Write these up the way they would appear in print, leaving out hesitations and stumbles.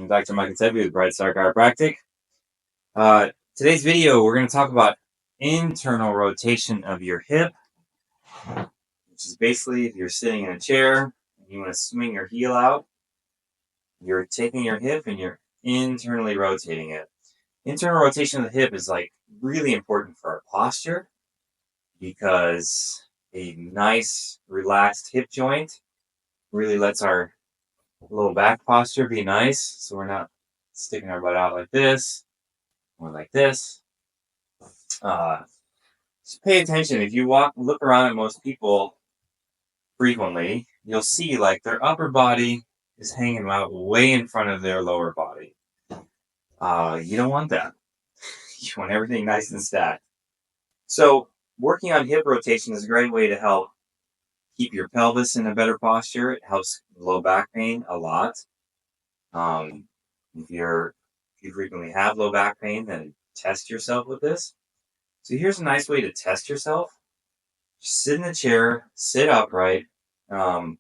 I'm Dr. Tebbe with Bright Star Chiropractic. Today's video, we're going to talk about internal rotation of your hip, which is basically if you're sitting in a chair and you want to swing your heel out, you're taking your hip and you're internally rotating it. Internal rotation of the hip is like really important for our posture because a nice relaxed hip joint really lets our low back posture be nice, so we're not sticking our butt out like this or like this. Just pay attention. If you look around at most people frequently, you'll see like their upper body is hanging out way in front of their lower body. You don't want that. You want everything nice and stacked. So working on hip rotation is a great way to help keep your pelvis in a better posture. It helps low back pain a lot. If you frequently have low back pain, then test yourself with this. So here's a nice way to test yourself. Just sit in the chair, sit upright, feet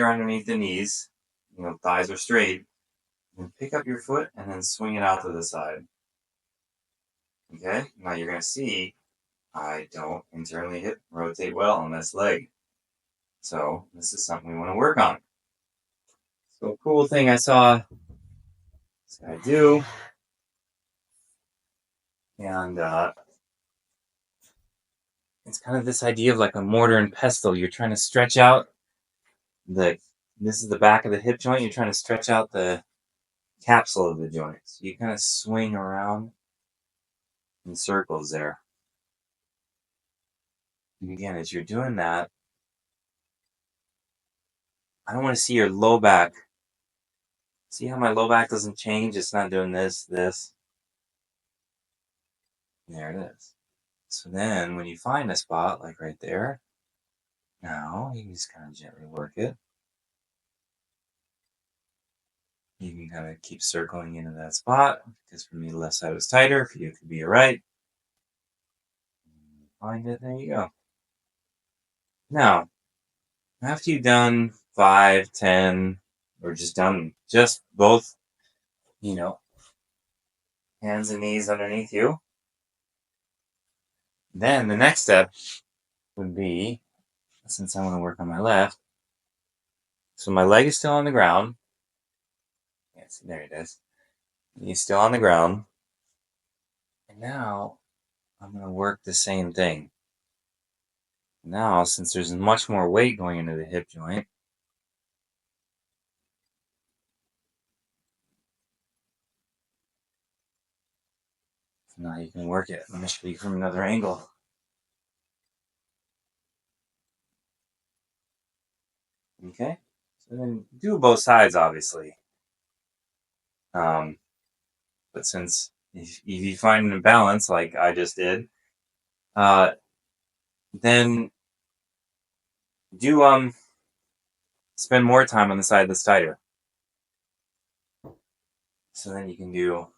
are underneath the knees, thighs are straight, and pick up your foot and then swing it out to the side. Okay, now you're going to see I don't internally hip rotate well on this leg. So this is something we want to work on. So a cool thing I saw this guy do, and it's kind of this idea of like a mortar and pestle. You're trying to stretch out this is the back of the hip joint. You're trying to stretch out the capsule of the joint. So you kind of swing around in circles there. And again, as you're doing that, I don't want to see your low back. See how my low back doesn't change? It's not doing this. There it is. So then when you find a spot, like right there, now you can just kind of gently work it. You can kind of keep circling into that spot, because for me, the left side was tighter. For you, it could be your right. Find it, there you go. Now, after you've done 5, 10, or just both, hands and knees underneath you, then the next step would be, since I want to work on my left, so my leg is still on the ground. Yes, there it is. He's still on the ground. And now I'm going to work the same thing. Now, since there's much more weight going into the hip joint, so now you can work it. Let me show you from another angle. Okay, so then do both sides, obviously. But since if you find an imbalance like I just did, then do spend more time on the side that's tighter. So then you can do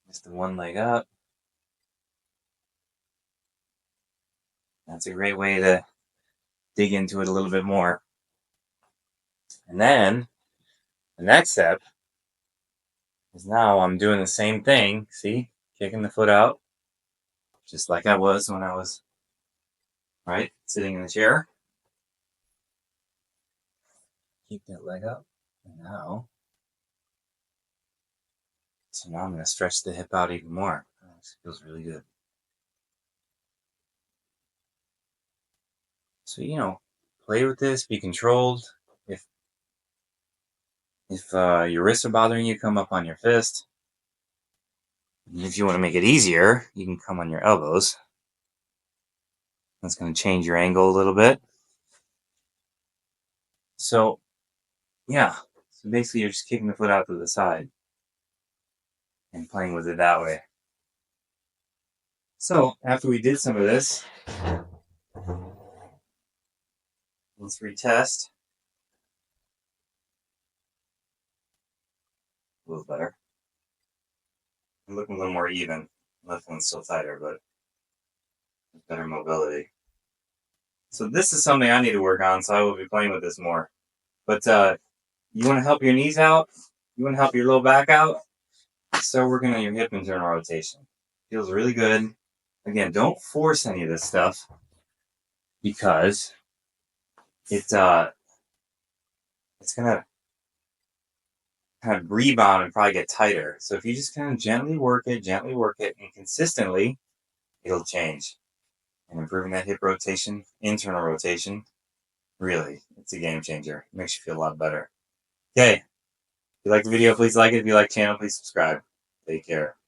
just the one leg up. That's a great way to dig into it a little bit more. And then the next step is now I'm doing the same thing. See, kicking the foot out, just like I was when I was sitting in the chair. Keep that leg up. And now I'm going to stretch the hip out even more. This feels really good. So, play with this, be controlled. If your wrists are bothering you, come up on your fist. And if you want to make it easier, you can come on your elbows. That's going to change your angle a little bit. So, yeah. So basically, you're just kicking the foot out to the side and playing with it that way. So, after we did some of this, let's retest. A little better. I'm looking a little more even. Left one's still tighter, but better mobility. So this is something I need to work on, so I will be playing with this more. But you want to help your knees out? You want to help your low back out? Start working on your hip internal rotation. Feels really good. Again, don't force any of this stuff because it's gonna kind of rebound and probably get tighter. So if you just kind of gently work it, and consistently, it'll change. And improving that hip rotation, internal rotation, really, it's a game changer. It makes you feel a lot better. Okay. If you like the video, please like it. If you like the channel, please subscribe. Take care.